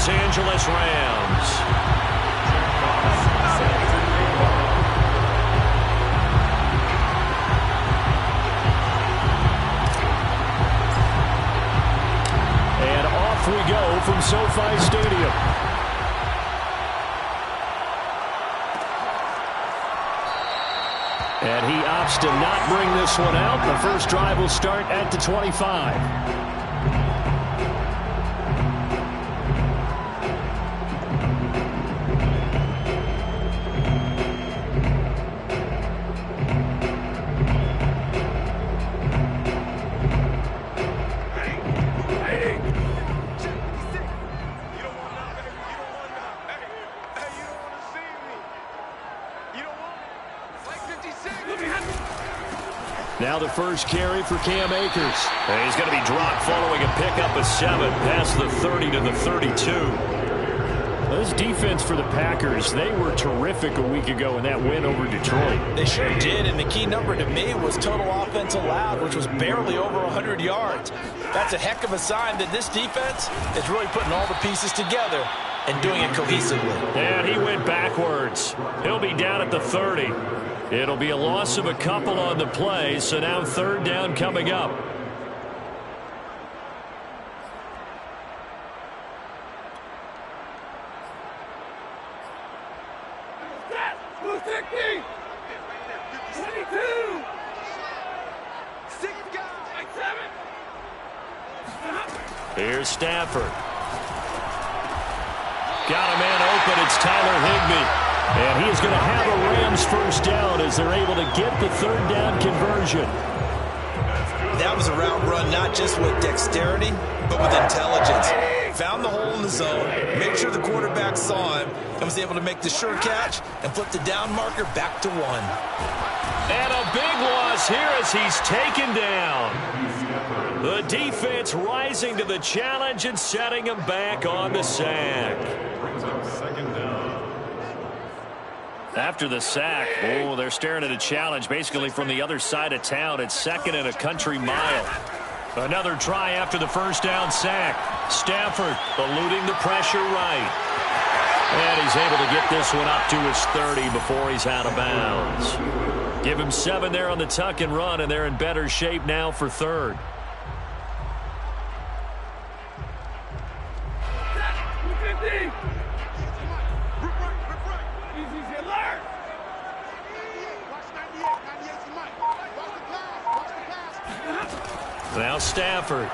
Los Angeles Rams. And off we go from SoFi Stadium. And he opts to not bring this one out. The first drive will start at the 25. Now the first carry for Cam Akers. And he's going to be dropped following a pickup of 7 past the 30 to the 32. This defense for the Packers, they were terrific a week ago in that win over Detroit. They sure did, and the key number to me was total offense allowed, which was barely over 100 yards. That's a heck of a sign that this defense is really putting all the pieces together and doing it cohesively. And he went backwards. He'll be down at the 30. It'll be a loss of a couple on the play, so now third down coming up. Here's Stafford. Got a man open. It's Tyler Higbee. And he is going to have a Rams first down as they're able to get the third down conversion. That was a route run not just with dexterity, but with intelligence. Found the hole in the zone, made sure the quarterback saw him, and was able to make the sure catch and flip the down marker back to 1. And a big loss here as he's taken down. The defense rising to the challenge and setting him back on the sack. After the sack, they're staring at a challenge basically from the other side of town. It's second and a country mile. Another try after the first down sack. Stafford eluding the pressure right. And he's able to get this one up to his 30 before he's out of bounds. Give him 7 there on the tuck and run, and they're in better shape now for third. Now Stafford.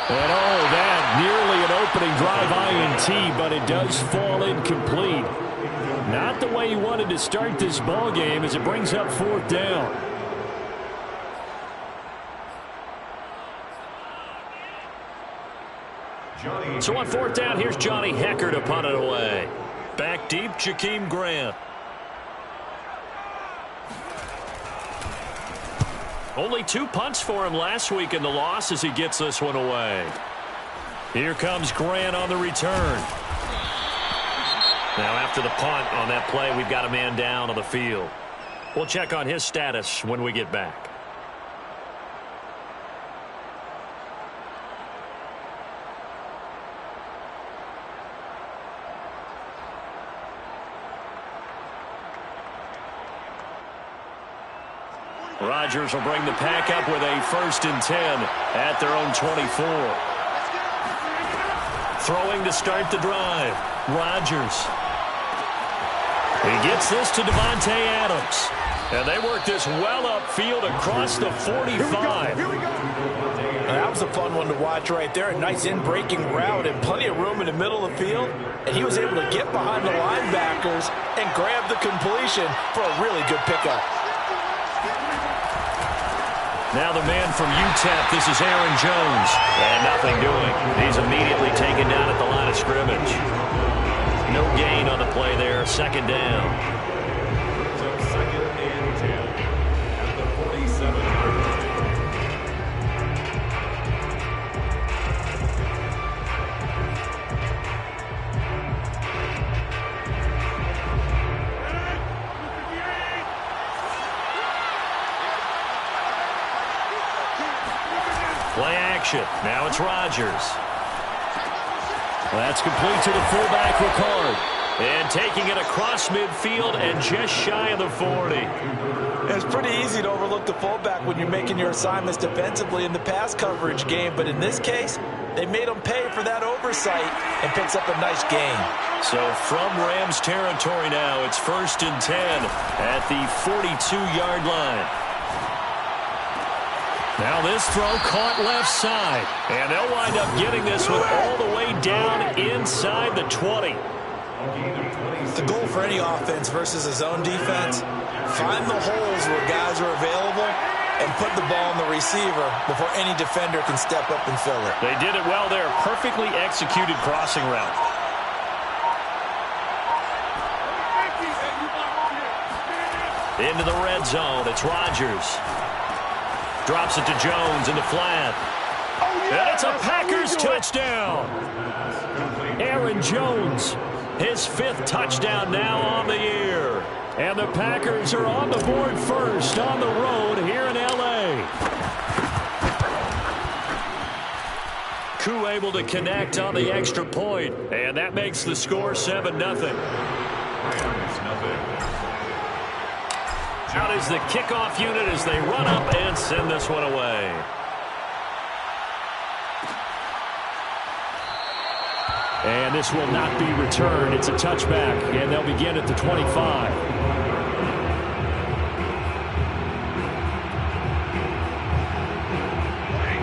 And that nearly an opening drive INT, but it does fall incomplete. Not the way he wanted to start this ball game as it brings up fourth down. So on fourth down, here's Johnny Hekker to punt it away. Back deep, Jakeem Grant. Only 2 punts for him last week in the loss as he gets this one away. Here comes Grant on the return. Now after the punt on that play, we've got a man down on the field. We'll check on his status when we get back. Rodgers will bring the pack up with a 1st and 10 at their own 24. Throwing to start the drive. Rodgers. He gets this to Davante Adams. And they work this well upfield across the 45. That was a fun one to watch right there. A nice in-breaking route and plenty of room in the middle of the field. And he was able to get behind the linebackers and grab the completion for a really good pickup. Now the man from UTEP, this is Aaron Jones. And nothing doing. He's immediately taken down at the line of scrimmage. No gain on the play there. Second down. Play action. Now it's Rodgers. That's complete to the fullback, Ricard. And taking it across midfield and just shy of the 40. It's pretty easy to overlook the fullback when you're making your assignments defensively in the pass coverage game. But in this case, they made him pay for that oversight and picks up a nice gain. So from Rams territory now, it's 1st and 10 at the 42-yard line. Now this throw caught left side. And they'll wind up getting this one all the way down inside the 20. The goal for any offense versus a zone defense, find the holes where guys are available and put the ball on the receiver before any defender can step up and fill it. They did it well there. Perfectly executed crossing route. Into the red zone. It's Rodgers. Drops it to Jones in the flat. And it's a Packers touchdown. Aaron Jones, his 5th touchdown now on the year. And the Packers are on the board first on the road here in L.A. Koo able to connect on the extra point. And that makes the score 7-0. Out is the kickoff unit as they run up and send this one away. And this will not be returned. It's a touchback, and they'll begin at the 25.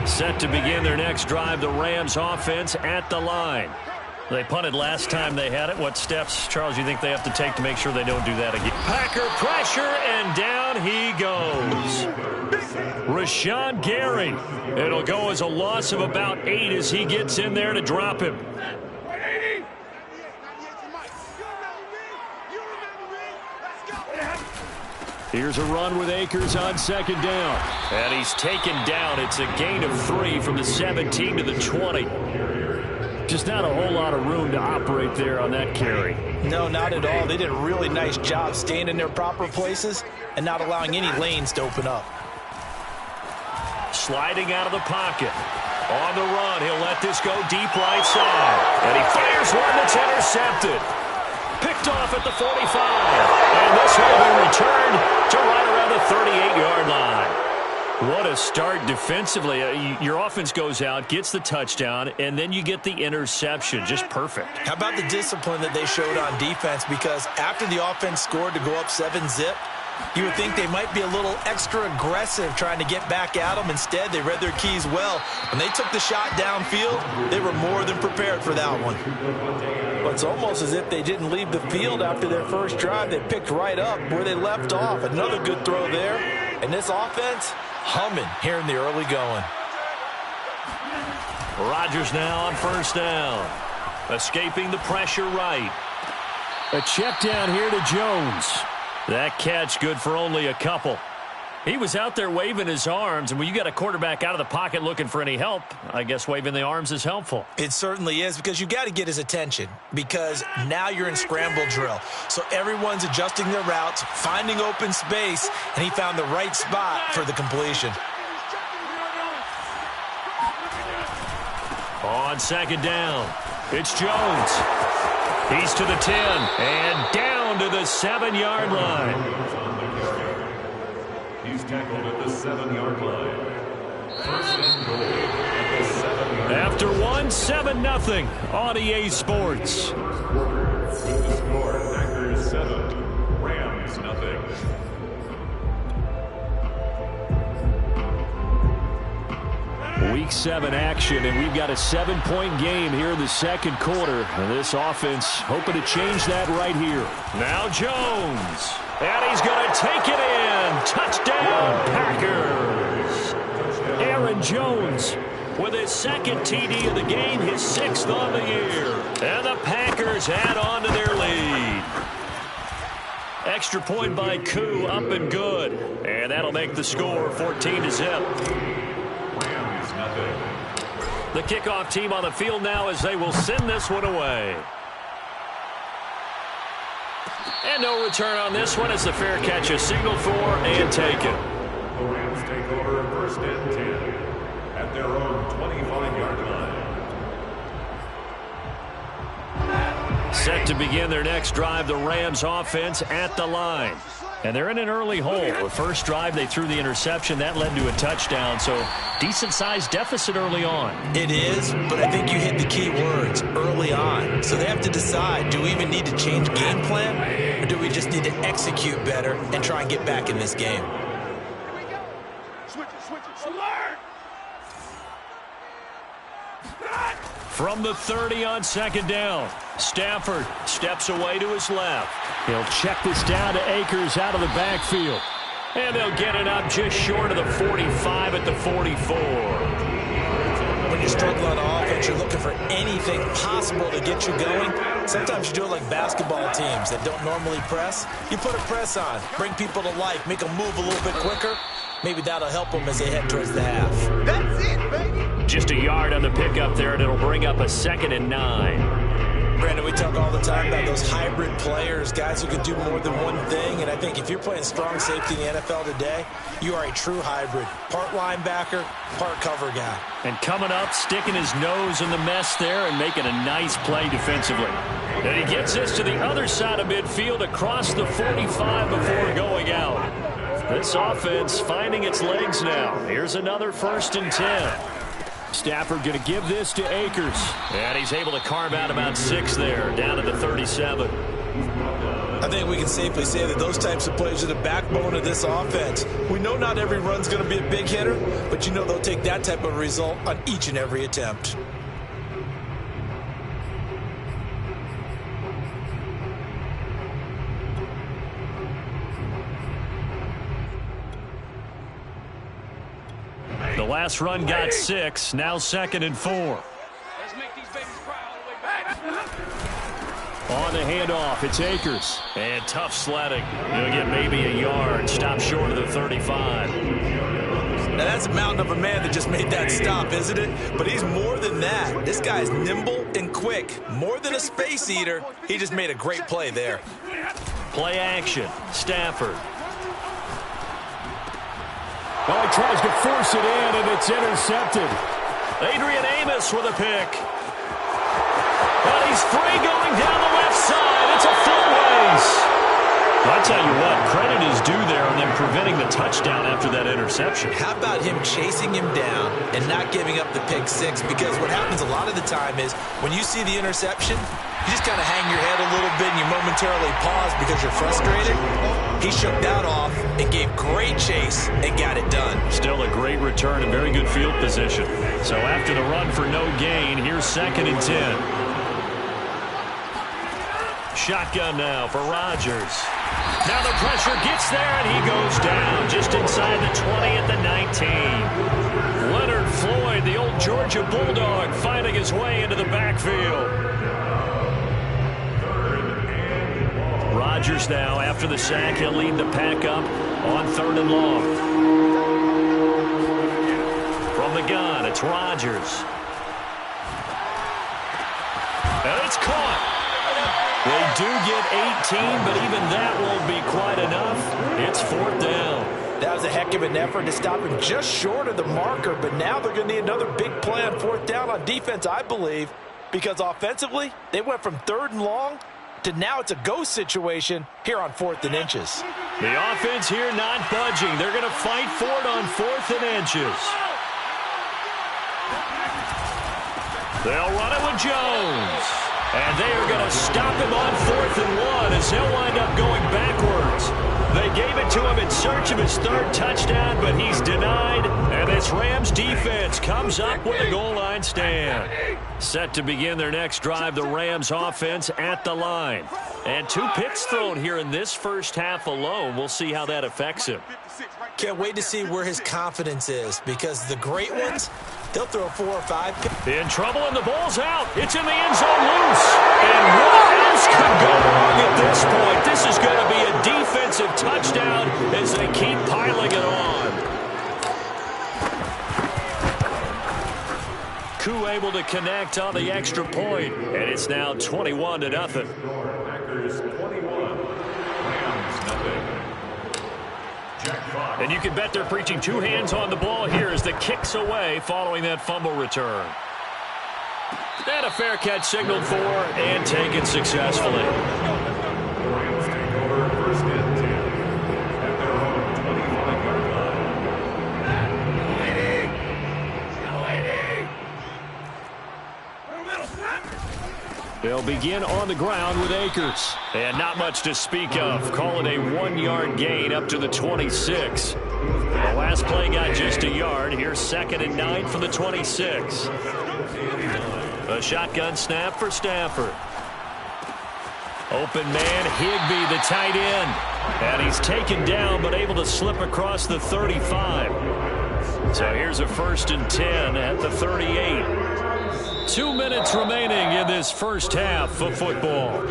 Set to begin their next drive, the Rams offense at the line. They punted last time they had it. What steps, Charles, you think they have to take to make sure they don't do that again? Packer pressure, and down he goes. Rashawn Gary. It'll go as a loss of about 8 as he gets in there to drop him. Here's a run with Akers on 2nd down. And he's taken down. It's a gain of 3 from the 17 to the 20. Just not a whole lot of room to operate there on that carry. No, not at all. They did a really nice job staying in their proper places and not allowing any lanes to open up. Sliding out of the pocket. On the run, he'll let this go deep right side. And he fires one that's intercepted. Picked off at the 45. And this will be returned to right around the 38-yard line. What a start defensively. Your offense goes out, gets the touchdown, and then you get the interception. Just perfect. How about the discipline that they showed on defense? Because after the offense scored to go up 7-zip, you would think they might be a little extra aggressive trying to get back at them. Instead, they read their keys well. When they took the shot downfield, they were more than prepared for that one. But it's almost as if they didn't leave the field after their first drive. They picked right up where they left off. Another good throw there. And this offense, humming here in the early going. Rodgers now on 1st down. Escaping the pressure right. A check down here to Jones. That catch good for only a couple. He was out there waving his arms, and when you got a quarterback out of the pocket looking for any help, I guess waving the arms is helpful. It certainly is, because you've got to get his attention, because now you're in scramble drill. So everyone's adjusting their routes, finding open space, and he found the right spot for the completion. On 2nd down, it's Jones. He's to the 10 and down to the 7-yard line. He's tackled at the 7-yard line. 1st and goal at the 7-yard line. After 7-0 on EA Sports. With the score, Packers 7, Rams 0. Week 7 action, and we've got a 7-point game here in the 2nd quarter. And this offense hoping to change that right here. Now Jones. And he's going to take it in. Touchdown, Packers. Aaron Jones with his 2nd TD of the game, his 6th on the year. And the Packers add on to their lead. Extra point by Koo, up and good. And that'll make the score 14-0. The kickoff team on the field now as they will send this one away. And no return on this one as the fair catch is signaled for and taken. The Rams take over 1st and 10 at their own 25-yard line. Set to begin their next drive, the Rams offense at the line. And they're in an early hole. The first drive, they threw the interception. That led to a touchdown, so decent-sized deficit early on. It is, but I think you hit the key words, early on. So they have to decide, do we even need to change game plan, or do we just need to execute better and try and get back in this game? From the 30 on second down, Stafford steps away to his left. He'll check this down to Akers out of the backfield. And they'll get it up just short of the 45 at the 44. When you struggle on offense, you're looking for anything possible to get you going. Sometimes you do it like basketball teams that don't normally press. You put a press on, bring people to life, make them move a little bit quicker. Maybe that'll help them as they head towards the half. That's it, baby. Just a yard on the pickup there, and it'll bring up a 2nd and 9. Brandon, we talk all the time about those hybrid players, guys who can do more than one thing. And I think if you're playing strong safety in the NFL today, you are a true hybrid. Part linebacker, part cover guy. And coming up, sticking his nose in the mess there and making a nice play defensively. And he gets this to the other side of midfield across the 45 before going out. This offense finding its legs now. Here's another 1st and 10. Stafford going to give this to Akers. And he's able to carve out about 6 there, down to the 37. I think we can safely say that those types of plays are the backbone of this offense. We know not every run's going to be a big hitter, but you know they'll take that type of result on each and every attempt. The last run got 6, now 2nd and 4. Let's make these babies cry all the way back. On the handoff, it's Akers. And tough sledding. He'll get maybe a yard, stop short of the 35. Now that's a mountain of a man that just made that stop, isn't it? But he's more than that. This guy's nimble and quick. More than a space eater. He just made a great play there. Play action, Stafford. Well, he tries to force it in, and it's intercepted. Adrian Amos with a pick. And he's free going down the left side. It's a full ways. I'll tell you what, credit is due there on them preventing the touchdown after that interception. How about him chasing him down and not giving up the pick 6? Because what happens a lot of the time is when you see the interception, you just kind of hang your head a little bit and you momentarily pause because you're frustrated. He shook that off and gave great chase and got it done. Still a great return and very good field position. So after the run for no gain, here's 2nd and 10. Shotgun now for Rodgers. Now the pressure gets there, and he goes down just inside the 20 at the 19. Leonard Floyd, the old Georgia Bulldog, finding his way into the backfield. Rodgers now, after the sack, he'll lead the pack up on 3rd and long. From the gun, it's Rodgers. And it's caught. They do get 18, but even that won't be quite enough. It's 4th down. That was a heck of an effort to stop him just short of the marker, but now they're going to need another big play on 4th down on defense, I believe, because offensively, they went from 3rd and long to now it's a go situation here on 4th and inches. The offense here not budging. They're going to fight for it on 4th and inches. They'll run it with Jones. And they are going to stop him on 4th and 1 as he'll wind up going backwards. They gave it to him in search of his 3rd touchdown, but he's denied. And this Rams defense comes up with a goal line stand. Set to begin their next drive, the Rams offense at the line. And 2 picks thrown here in this first half alone. We'll see how that affects him. Can't wait to see where his confidence is, because the great ones, they'll throw 4 or 5 picks. In trouble, and the ball's out. It's in the end zone loose. And what else could go wrong at this point? This is going to be a defensive touchdown as they keep piling it on. Koo able to connect on the extra point, and it's now 21-0. Packers 21, Rams nothing. And you can bet they're preaching 2 hands on the ball here as the kick's away following that fumble return. And a fair catch signaled for and taken successfully. Rams take over 1st and 10 at their own 25-yard line. They'll begin on the ground with Akers. And not much to speak of. Call it a 1-yard gain up to the 26. The last play got just a yard. Here's 2nd and 9 from the 26. A shotgun snap for Stafford. Open man, Higbee, the tight end. And he's taken down but able to slip across the 35. So here's a 1st and 10 at the 38. 2 minutes remaining in this first half of football.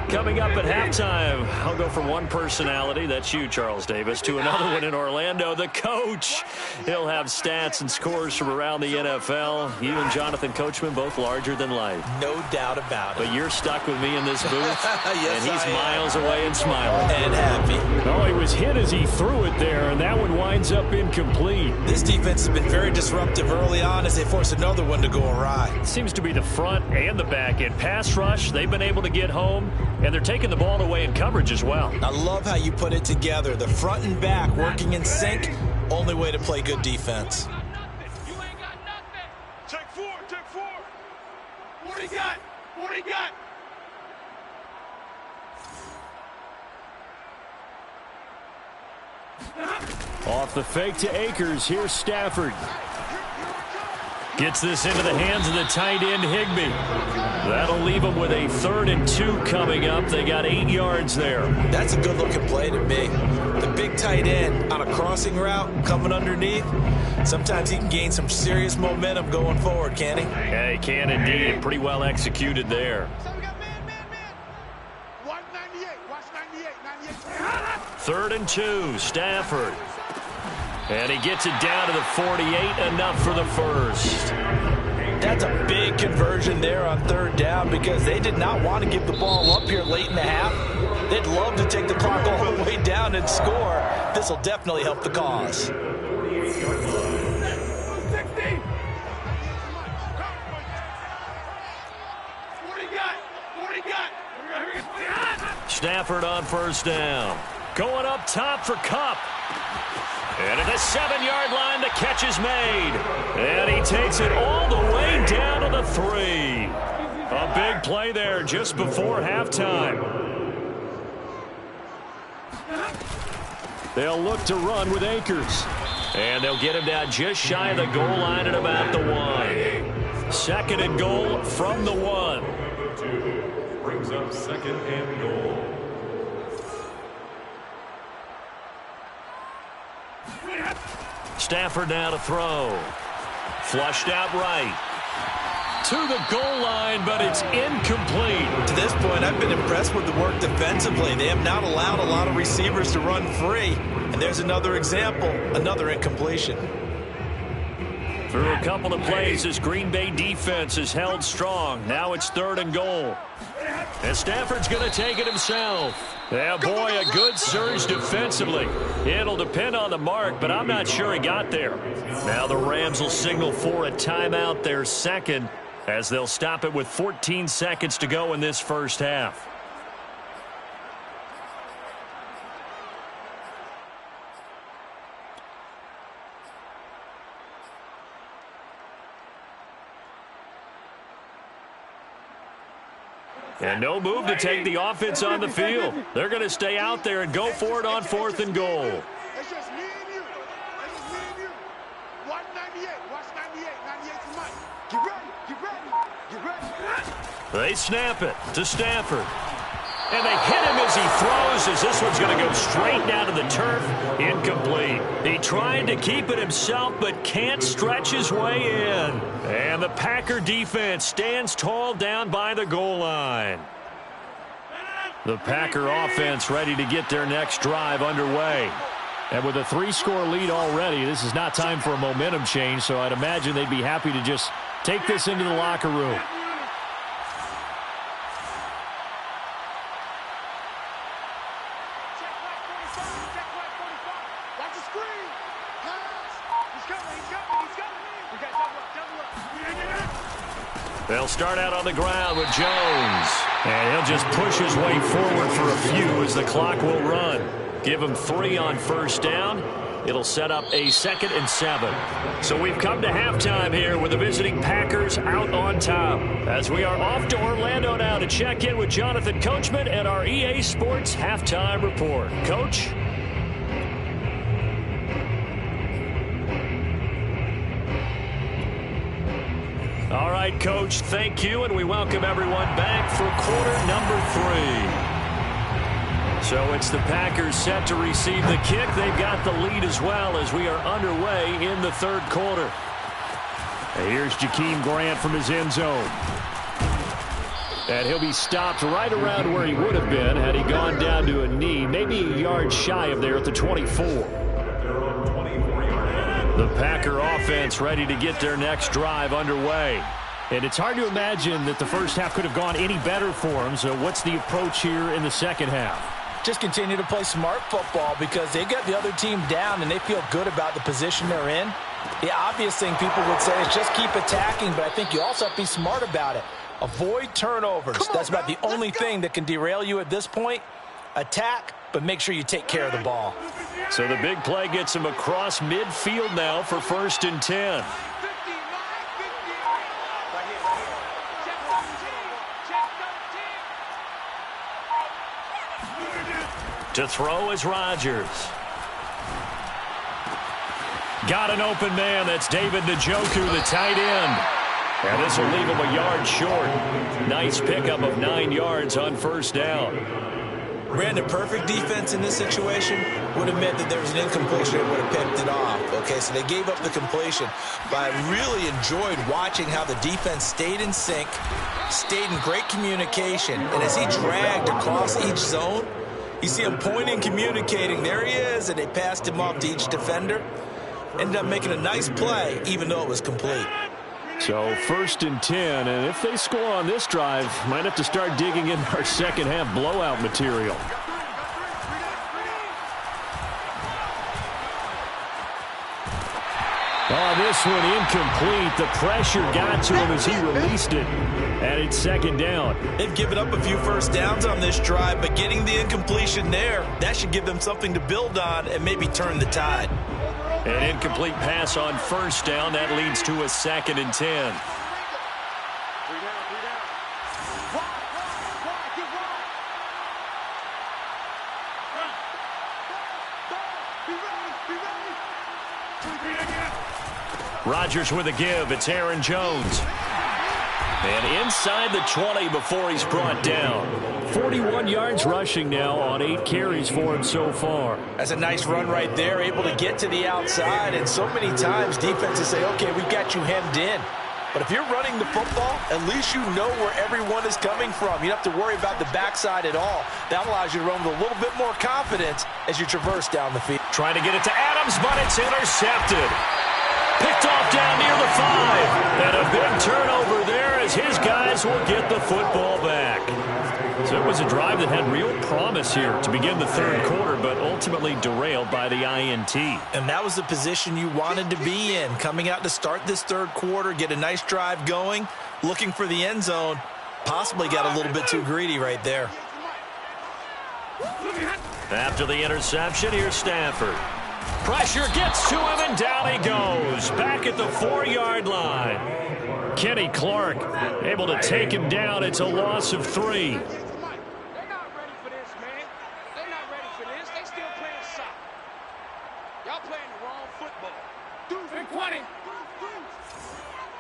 Coming up at halftime, I'll go from one personality, that's you, Charles Davis, to another one in Orlando, the coach. He'll have stats and scores from around the NFL. You and Jonathan Coachman, both larger than life. No doubt about it. But you're stuck with me in this booth, yes, and he's I am. miles away and smiling. And happy. Oh, he was hit as he threw it there, and that one winds up incomplete. This defense has been very disruptive early on as they force another one to go awry. Seems to be the front and the back end. Pass rush, they've been able to get home, and they're taking the ball away in coverage as well. I love how you put it together. The front and back working in sync. Only way to play good defense. You ain't got nothing. Take 4, take 4. What do you got? What do you got? Off the fake to Akers. Here's Stafford. Gets this into the hands of the tight end, Higbee. That'll leave them with a 3rd and 2 coming up. They got 8 yards there. That's a good-looking play to me. The big tight end on a crossing route coming underneath. Sometimes he can gain some serious momentum going forward, can't he? Yeah, he can indeed. And pretty well executed there. So we got man. Watch 98. Watch 98. 98. 3rd and 2, Stafford. And he gets it down to the 48, enough for the first. That's a big conversion there on 3rd down because they did not want to give the ball up here late in the half. They'd love to take the clock all the way down and score. This will definitely help the cause. 60. What do you got? What do you got? Stafford on 1st down. Going up top for Kupp. And at the 7-yard line, the catch is made. And he takes it all the way down to the 3. A big play there just before halftime. They'll look to run with Akers. And they'll get him down just shy of the goal line at about the 1. 2nd and goal from the 1. 2 brings up 2nd and goal. Stafford now to throw. Flushed out right. To the goal line, but it's incomplete. To this point, I've been impressed with the work defensively. They have not allowed a lot of receivers to run free. And there's another example, another incompletion. Through a couple of plays, this Green Bay defense is held strong. Now it's 3rd and goal. And Stafford's going to take it himself. Yeah, boy, a good surge defensively. It'll depend on the mark, but I'm not sure he got there. Now the Rams will signal for a timeout, their 2nd, as they'll stop it with 14 seconds to go in this first half. And no move to take the offense on the field. They're going to stay out there and go for it on 4th and goal. It's just me and you. It's just me and you. Watch 98. Watch 98. 98's mine. Get ready. Get ready. Get ready. They snap it to Stafford. And they hit him as he throws, as this one's going to go straight down to the turf. Incomplete. He tried to keep it himself, but can't stretch his way in. And the Packer defense stands tall down by the goal line. The Packer offense ready to get their next drive underway. And with a 3-score lead already, this is not time for a momentum change, so I'd imagine they'd be happy to just take this into the locker room. Watch the screen. Pass. He's coming. He's coming. He's coming. We got They'll start out on the ground with Jones. And he'll just push his way forward for a few as the clock will run. Give him 3 on first down. It'll set up a 2nd and 7. So we've come to halftime here with the visiting Packers out on top. As we are off to Orlando now to check in with Jonathan Coachman and our EA Sports Halftime Report. Coach? All right, Coach, thank you, and we welcome everyone back for quarter number 3. So it's the Packers set to receive the kick. They've got the lead as well as we are underway in the 3rd quarter. And here's Jakeem Grant from his end zone. And he'll be stopped right around where he would have been had he gone down to a knee, maybe a yard shy of there at the 24. The Packer offense ready to get their next drive underway. And it's hard to imagine that the first half could have gone any better for them. So what's the approach here in the second half? Just continue to play smart football because they got the other team down and they feel good about the position they're in. The obvious thing people would say is just keep attacking, but I think you also have to be smart about it. Avoid turnovers. That's about the only thing that can derail you at this point. Attack, but make sure you take care of the ball. So the big play gets him across midfield now for 1st and 10. To throw is Rodgers. Got an open man. That's David Njoku, the tight end. And this will leave him a yard short. Nice pickup of 9 yards on 1st down. Brandon, perfect defense in this situation would have meant that there was an incompletion and would have picked it off. Okay, so they gave up the completion. But I really enjoyed watching how the defense stayed in sync, stayed in great communication. And as he dragged across each zone, you see him pointing, communicating. There he is, and they passed him off to each defender. Ended up making a nice play, even though it was complete. So 1st and 10, and if they score on this drive, might have to start digging in our second half blowout material. Oh, this one incomplete. The pressure got to him as he released it. And it's 2nd down. They've given up a few first downs on this drive, but getting the incompletion there, that should give them something to build on and maybe turn the tide. An incomplete pass on 1st down. That leads to a 2nd and 10. Rodgers with a give. It's Aaron Jones. And inside the 20 before he's brought down. 41 yards rushing now on 8 carries for him so far. That's a nice run right there, able to get to the outside. And so many times defenses say, okay, we've got you hemmed in. But if you're running the football, at least you know where everyone is coming from. You don't have to worry about the backside at all. That allows you to run with a little bit more confidence as you traverse down the field. Trying to get it to Adams, but it's intercepted. Picked off down near the 5. And a big turnover there as his guys will get the football back. So it was a drive that had real promise here to begin the 3rd quarter, but ultimately derailed by the INT. And that was the position you wanted to be in. Coming out to start this 3rd quarter, get a nice drive going, looking for the end zone. Possibly got a little bit too greedy right there. After the interception, here's Stafford. Pressure gets to him, and down he goes. Back at the 4-yard line. Kenny Clark able to take him down. It's a loss of 3. They're not ready for this, man. They're not ready for this. They still playing soccer. Y'all playing the wrong football. 220.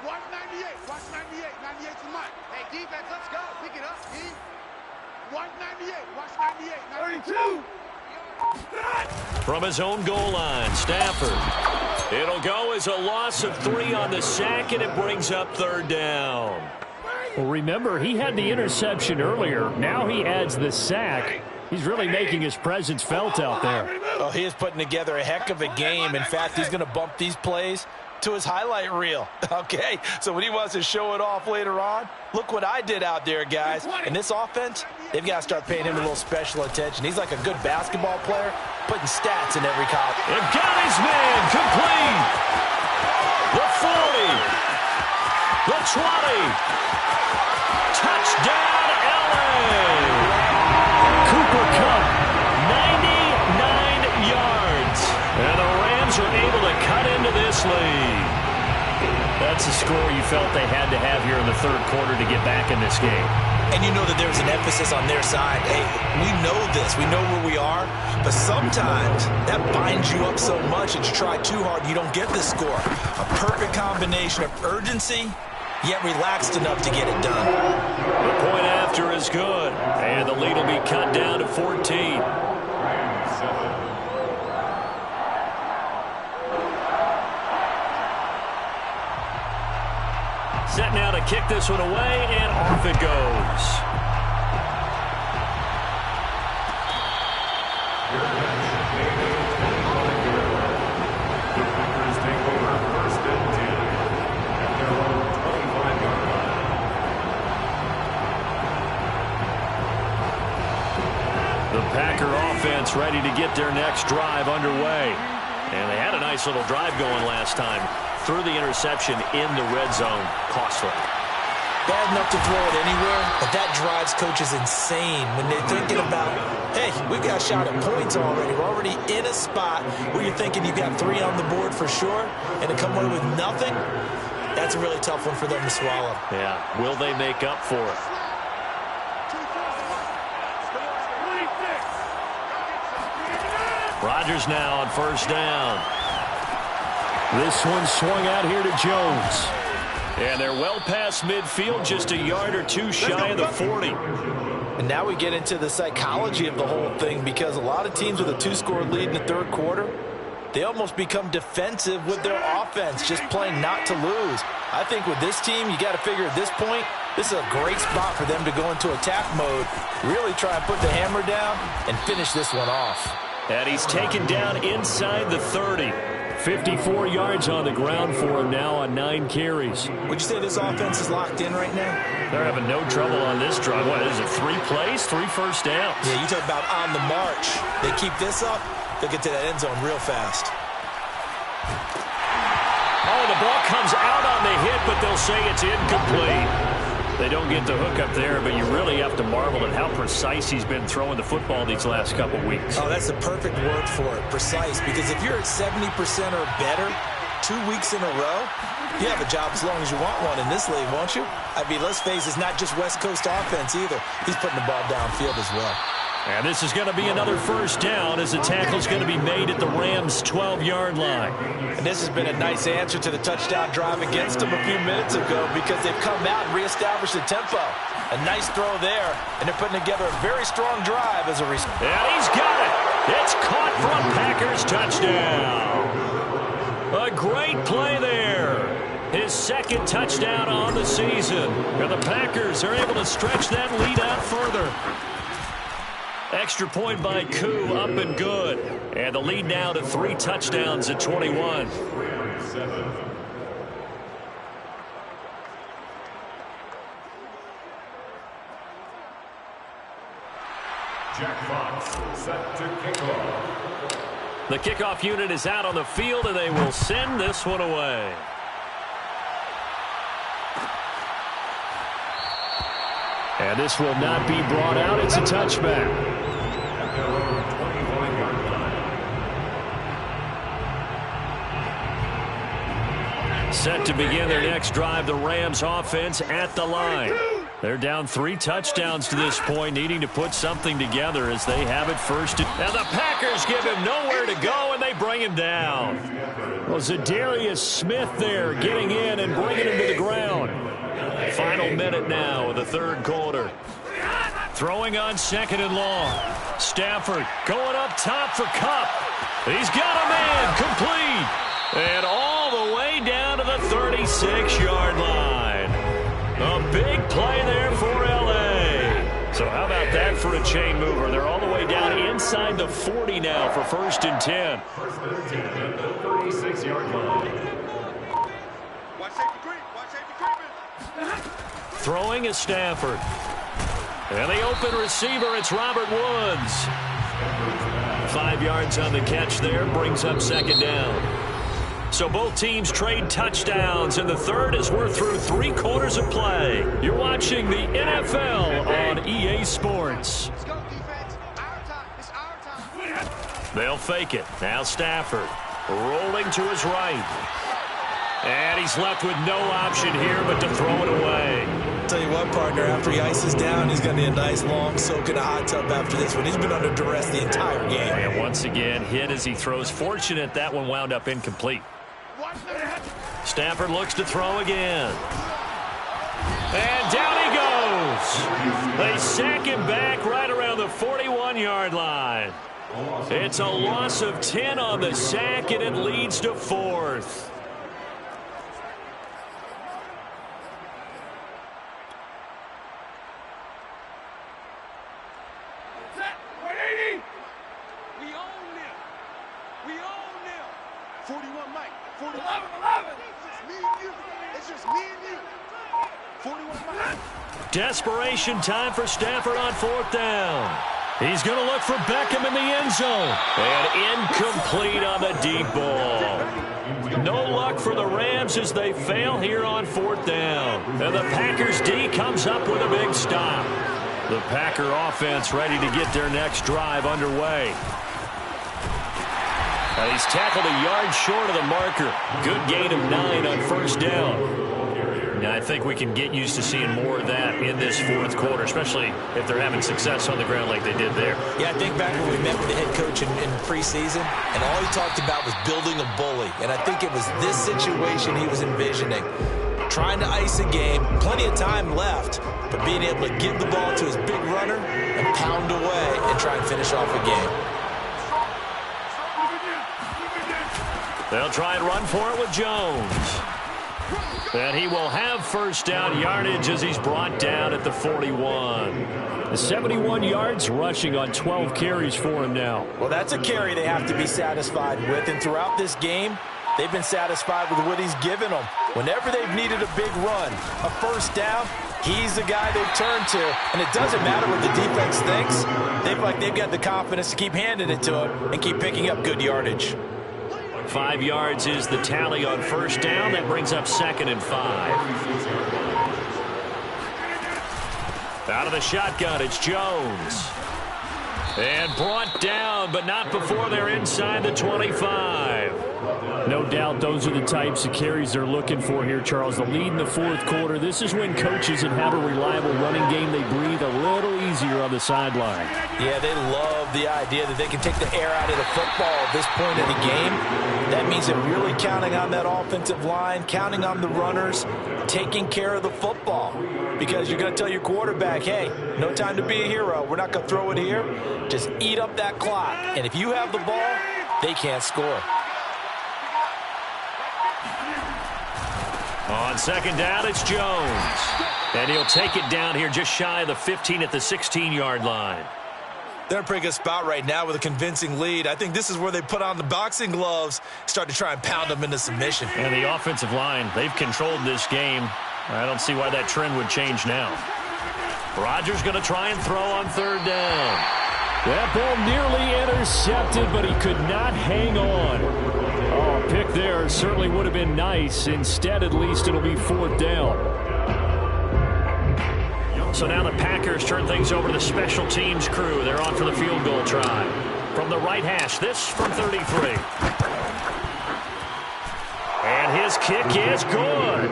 Watch 98. Watch 98. 98 to Mike. Hey, defense, let's go. Pick it up, D. Watch 98. Watch 98. 32. From his own goal line, Stafford. It'll go as a loss of 3 on the sack, and it brings up 3rd down. Well, remember, he had the interception earlier. Now he adds the sack. He's really making his presence felt out there. Oh, he is putting together a heck of a game. In fact, he's going to bump these plays to his highlight reel. Okay, so when he wants to show it off later on, look what I did out there, guys. And this offense, they've got to start paying him a little special attention. He's like a good basketball player, putting stats in every column. And got his man complete. The 40. The 20. Touchdown, LA. Cooper Kupp, 99 yards. And the Rams are able to cut into this lead. That's a score you felt they had to have here in the third quarter to get back in this game. And you know that there's an emphasis on their side. Hey, we know this. We know where we are. But sometimes that binds you up so much that you try too hard, you don't get this score. A perfect combination of urgency, yet relaxed enough to get it done. The point after is good. And the lead will be cut down to 14. Set now to kick this one away, and off it goes. The Packers take over first and 10 at their own 25-yard line. The Packer offense ready to get their next drive underway. And they had a nice little drive going last time. Threw the interception in the red zone. Costly. Bad enough to throw it anywhere, but that drives coaches insane when they're thinking about, hey, we got a shot at points already. We're already in a spot where you're thinking you got 3 on the board for sure, and to come away with nothing, that's a really tough one for them to swallow. Yeah, will they make up for it? Rodgers now on first down. This one swung out here to Jones. And they're well past midfield, just a yard or two shy of the 40. And now we get into the psychology of the whole thing, because a lot of teams with a 2-score lead in the third quarter, they almost become defensive with their offense, just playing not to lose. I think with this team, you got to figure at this point, this is a great spot for them to go into attack mode, really try and put the hammer down and finish this one off. And he's taken down inside the 30. 54 yards on the ground for him now on 9 carries. Would you say this offense is locked in right now? They're having no trouble on this drive. What is it, 3 plays, 3 first downs? Yeah, you talk about on the march. They keep this up, they'll get to that end zone real fast. Oh, the ball comes out on the hit, but they'll say it's incomplete. They don't get the hook up there, but you really have to marvel at how precise he's been throwing the football these last couple weeks. Oh, that's the perfect word for it, precise. Because if you're at 70% or better 2 weeks in a row, you have a job as long as you want one in this league, won't you? I mean, let's face it, it's not just West Coast offense either. He's putting the ball downfield as well. And this is going to be another first down as the tackle's going to be made at the Rams' 12-yard line. And this has been a nice answer to the touchdown drive against them a few minutes ago, because they've come out and reestablished the tempo. A nice throw there, and they're putting together a very strong drive as a result. And he's got it. It's caught for a Packers touchdown. A great play there. His second touchdown on the season. And the Packers are able to stretch that lead out further. Extra point by Koo, up and good. And the lead now to 3 touchdowns at 21. Jack Fox set to kick off. The kickoff unit is out on the field, and they will send this one away. And this will not be brought out. It's a touchback. Set to begin their next drive, the Rams offense at the line. They're down 3 touchdowns to this point, needing to put something together as they have it first. And the Packers give him nowhere to go, and they bring him down. Well, Zadarius Smith there getting in and bringing him to the ground. Final minute now of the third quarter. Throwing on 2nd and long. Stafford going up top for Kupp. He's got a man complete. And all the way down to the 36-yard line. A big play there for L.A. So how about that for a chain mover? They're all the way down inside the 40 now for 1st and 10. First and 10 at the 36-yard line. Watch safety creep. Watch safety creeping. Throwing is Stafford. And the open receiver, it's Robert Woods. 5 yards on the catch there, brings up 2nd down. So both teams trade touchdowns in the third as we're through 3 quarters of play. You're watching the NFL on EA Sports. Let's go, defense. Our time. It's our time. They'll fake it. Now Stafford rolling to his right. And he's left with no option here but to throw it away. Tell you what, partner, after he ices down, he's going to need a nice long soak in a hot tub after this one. He's been under duress the entire game. And once again, hit as he throws. Fortunate that one wound up incomplete. Stafford looks to throw again. And down he goes. They sack him back right around the 41-yard line. It's a loss of 10 on the sack, and it leads to 4th. We own them. We own them. 41 Mike. 41. 11. It's just me and you. It's just me and you. 41 Mike. Desperation time for Stafford on 4th down. He's going to look for Beckham in the end zone. And incomplete on the deep ball. No luck for the Rams as they fail here on 4th down. And the Packers D comes up with a big stop. The Packer offense ready to get their next drive underway. And he's tackled a yard short of the marker. Good gain of 9 on 1st down. Now, I think we can get used to seeing more of that in this 4th quarter, especially if they're having success on the ground like they did there. Yeah, I think back when we met with the head coach in preseason, and all he talked about was building a bully. And I think it was this situation he was envisioning. Trying to ice a game, plenty of time left, but being able to give the ball to his big runner and pound away and try and finish off a game. They'll try and run for it with Jones. And he will have 1st down yardage as he's brought down at the 41. 71 yards rushing on 12 carries for him now. Well, that's a carry they have to be satisfied with, and throughout this game, they've been satisfied with what he's given them. Whenever they've needed a big run, a 1st down, he's the guy they've turned to. And it doesn't matter what the defense thinks. They've got the confidence to keep handing it to him and keep picking up good yardage. 5 yards is the tally on 1st down. That brings up 2nd and 5. Out of the shotgun, it's Jones. And brought down, but not before they're inside the 25. No doubt those are the types of carries they're looking for here, Charles. The lead in the 4th quarter. This is when coaches that have a reliable running game, they breathe a little easier on the sideline. Yeah, they love the idea that they can take the air out of the football at this point in the game. That means they're really counting on that offensive line, counting on the runners, taking care of the football. Because you're going to tell your quarterback, hey, no time to be a hero. We're not going to throw it here. Just eat up that clock. And if you have the ball, they can't score. On 2nd down, it's Jones. And he'll take it down here just shy of the 15 at the 16-yard line. They're in a pretty good spot right now with a convincing lead. I think this is where they put on the boxing gloves, start to try and pound them into submission. And the offensive line, they've controlled this game. I don't see why that trend would change now. Rodgers going to try and throw on 3rd down. That ball nearly intercepted, but he could not hang on. Oh, pick there certainly would have been nice. Instead, at least, it'll be 4th down. So now the Packers turn things over to the special teams crew. They're on for the field goal try. From the right hash, this from 33. And his kick is good.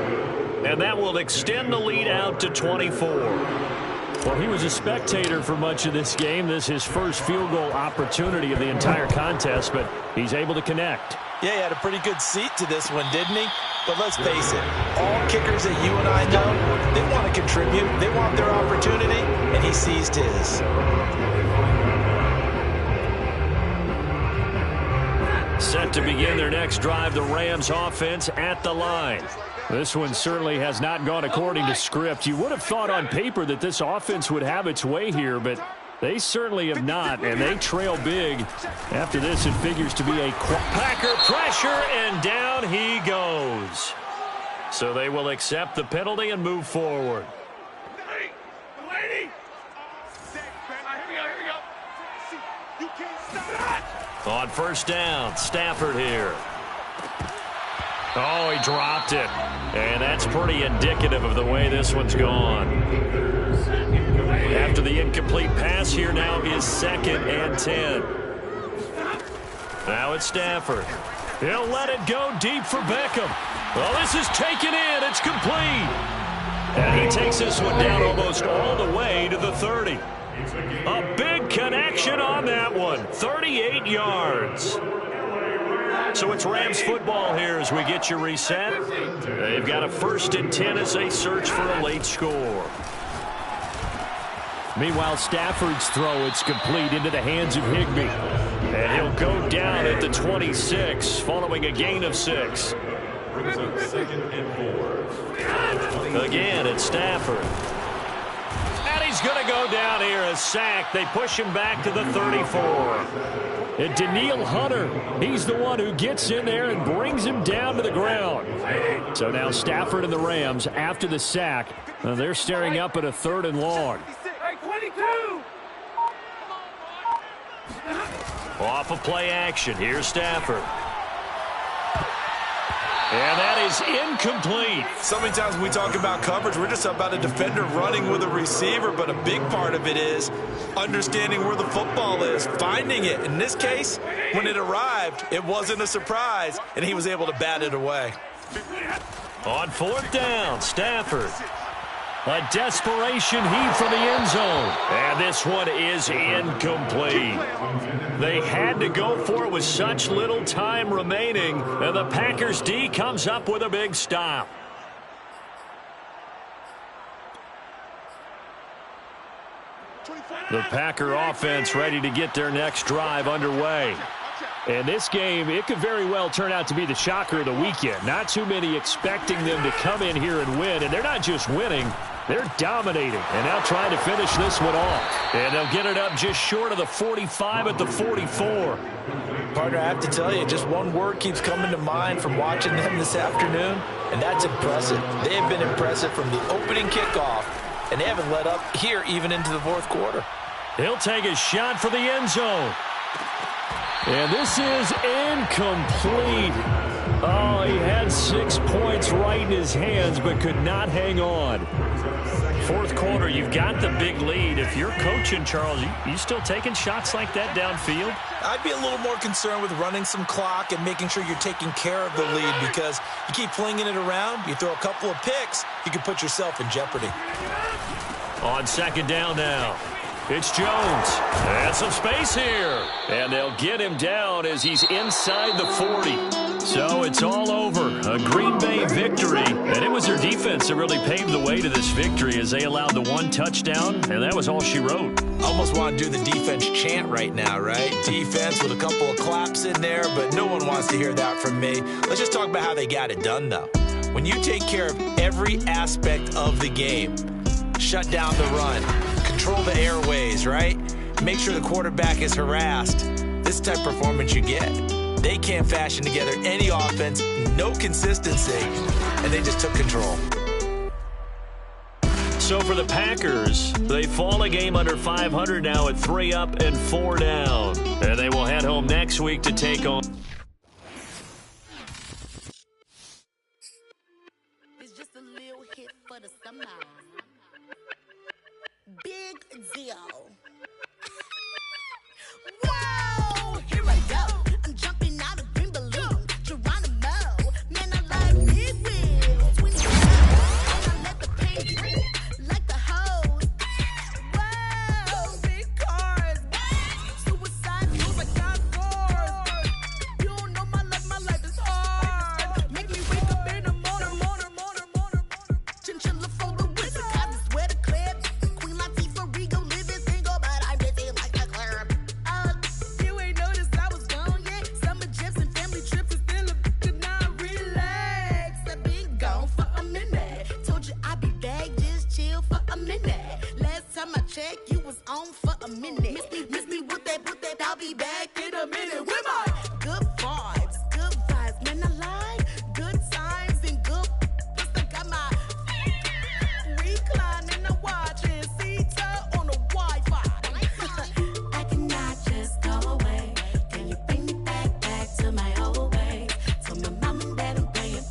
And that will extend the lead out to 24. Well, he was a spectator for much of this game. This is his first field goal opportunity of the entire contest, but he's able to connect. Yeah, he had a pretty good seat to this one, didn't he? But let's face it, all kickers that you and I know, they want to contribute. They want their opportunity, and he seized his. Set to begin their next drive, the Rams offense at the line. This one certainly has not gone according to script. You would have thought on paper that this offense would have its way here, but they certainly have not, and they trail big. After this, it figures to be a Packer pressure, and down he goes. So they will accept the penalty and move forward. On 1st down, Stafford here. Oh, he dropped it. And that's pretty indicative of the way this one's gone. After the incomplete pass, here now is 2nd and 10. Now it's Stafford. He'll let it go deep for Beckham. Well, this is taken in. It's complete. And he takes this one down almost all the way to the 30. A big connection on that one. 38 yards. So it's Rams football here as we get you reset. They've got a 1st and 10 as they search for a late score. Meanwhile, Stafford's throw, it's complete into the hands of Higbee. And he'll go down at the 26 following a gain of 6. Brings up 2nd and 4. Again, it's Stafford. And he's going to go down here, a sack. They push him back to the 34. And Danielle Hunter, he's the one who gets in there and brings him down to the ground. So now Stafford and the Rams, after the sack, they're staring up at a 3rd and long. Off of play action, here's Stafford. And that is incomplete. So many times when we talk about coverage, we're just about a defender running with a receiver, but a big part of it is understanding where the football is, finding it. In this case, when it arrived, it wasn't a surprise, and he was able to bat it away. On 4th down, Stafford. A desperation heave from the end zone. And this one is incomplete. They had to go for it with such little time remaining. And the Packers D comes up with a big stop. The Packer offense ready to get their next drive underway. And this game, it could very well turn out to be the shocker of the weekend. Not too many expecting them to come in here and win. And they're not just winning, they're dominating. And now trying to finish this one off. And they'll get it up just short of the 45 at the 44. Partner, I have to tell you, just one word keeps coming to mind from watching them this afternoon, and that's impressive. They have been impressive from the opening kickoff, and they haven't let up here even into the 4th quarter. He'll take a shot for the end zone. And this is incomplete. Oh, he had 6 points right in his hands, but could not hang on. 4th quarter, you've got the big lead. If you're coaching, Charles, you still taking shots like that downfield? I'd be a little more concerned with running some clock and making sure you're taking care of the lead, because you keep flinging it around, you throw a couple of picks, you can put yourself in jeopardy. On 2nd down now. It's Jones. And some space here. And they'll get him down as he's inside the 40. So it's all over. A Green Bay victory. And it was their defense that really paved the way to this victory as they allowed the 1 touchdown. And that was all she wrote. Almost want to do the defense chant right now, right? Defense with a couple of claps in there, but no one wants to hear that from me. Let's just talk about how they got it done, though. When you take care of every aspect of the game, shut down the run, control the airways, right? Make sure the quarterback is harassed. This type of performance you get. They can't fashion together any offense, no consistency, and they just took control. So for the Packers, they fall a game under 500 now at 3 up and 4 down. And they will head home next week to take on. It's just a little hit for the summer. Big deal. Whoa, here I go. I'm jumping out of green balloon. Geronimo, man, I like big wheels. 20 and I let the paint drip like the hose. Whoa, big cars. Suicide moves like got scores. You don't know my life is hard. Make me wake up in the morning. Chinchilla for the whistle, cause I swear to clip. Queen Latifah, Rigo, living single, but I'm busy like a club. You ain't noticed I was gone yet. Summer jets and family trips is still a could not relax. I've been gone for a minute. Told you I'd be back, just chill for a minute. Last time I checked, you was on for a minute. Miss me with that, I'll be back in a minute. With my good vibes, man, I like good times and good. I got my reclining and watching Sita on the Wi-Fi. I cannot just go away. Can you bring me back to my old ways? Tell my mom and dad I'm paying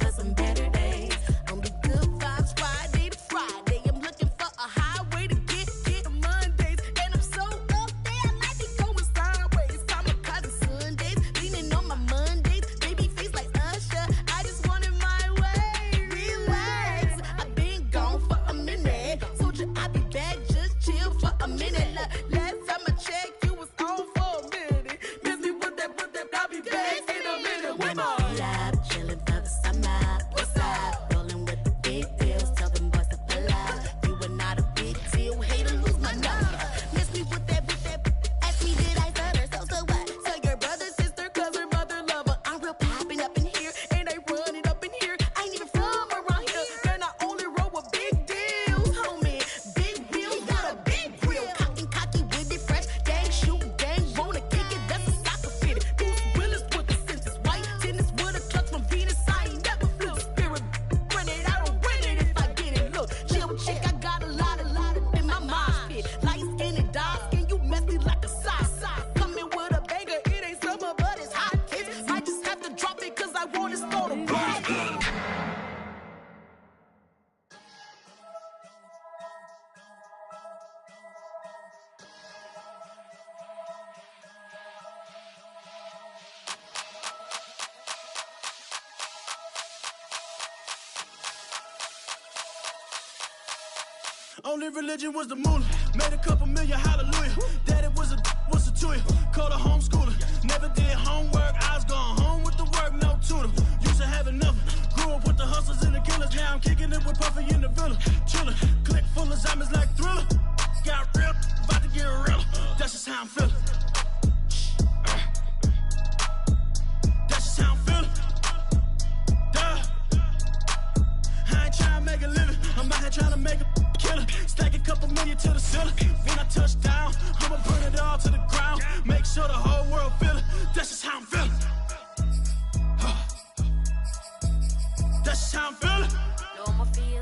Only religion was the moolah. Made a couple million, hallelujah. Daddy was a to you. Called a homeschooler. Never did homework. I was going home with the work, no tutor. Used to have enough. Grew up with the hustlers and the killers. Now I'm kicking it with Puffy in the villa. Chillin'. Click full of zombies like Thriller. Got real. About to get real. That's just how I'm feeling. That's just how I'm feeling. I ain't trying to make a living. I'm out here trying to make a killer. Stack a couple million to the ceiling. When I touch down, I'ma burn it all to the ground. Make sure the whole world feel it. That's just how I'm feeling. That's just how I'm feeling. Know I'ma feel.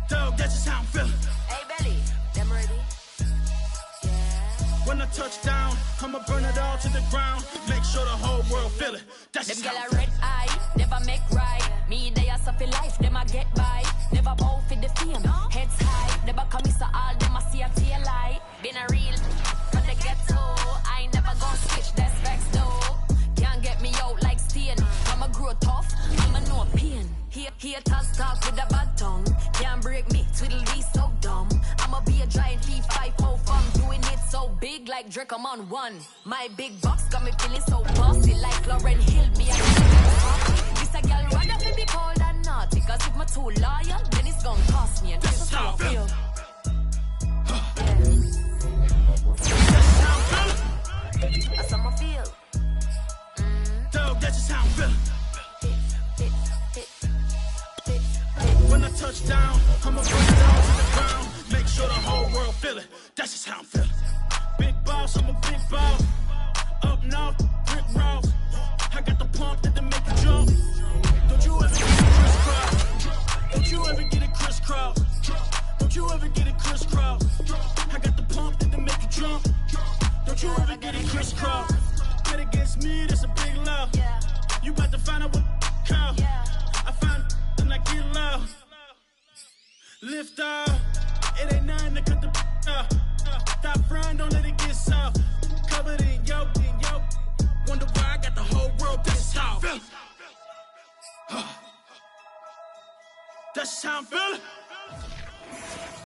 Dog, that's just how I'm feeling. Hey, Belly, them ready? Yeah. When I touch down, I'ma burn it all to the ground. Make sure the whole world feel it. That's Them just gyal how a I'm feeling. red eye, never make right. Me, they are suffer life, them a get by. Never bow for the fame, heads high. Never come miss all, them a see a tail light. Been a real from the ghetto. I ain't never gon' switch, that's facts though. Can't get me out like stain. I'ma grow tough, I'ma know pain. Haters talk with a bad tongue. Can't break me, twiddly so dumb. I'ma be a giant P5 from doing it so big like Drake, I'm on one. My big box got me feeling so bossy like Lauren Hill. Me and this a girl rather fi be cold and naughty. Cause if I'm too loyal, then it's gon' cost me. And that's just how I feel. That's how I feel. Dog, that's just how I'm feeling. When I touch down, I'ma burn it all to the ground. Make sure the whole world feel it. That's just how I'm feeling. Big boss, I'm a big boss. Up north, brick rolls. I got the pump that make you jump. Don't you ever get it crisscross. Don't you ever get it crisscross. Don't you ever get it crisscross. I got the pump that make you jump. Don't you ever get it crisscross. Bet against me, that's a big love. You about to find out what call. I find and I get loud. Lift off. It ain't nothing to cut the off. Stop frying, don't let it get soft. Covered in yolk. Wonder why I got the whole world. That's how I'm feeling. That's how I'm feeling.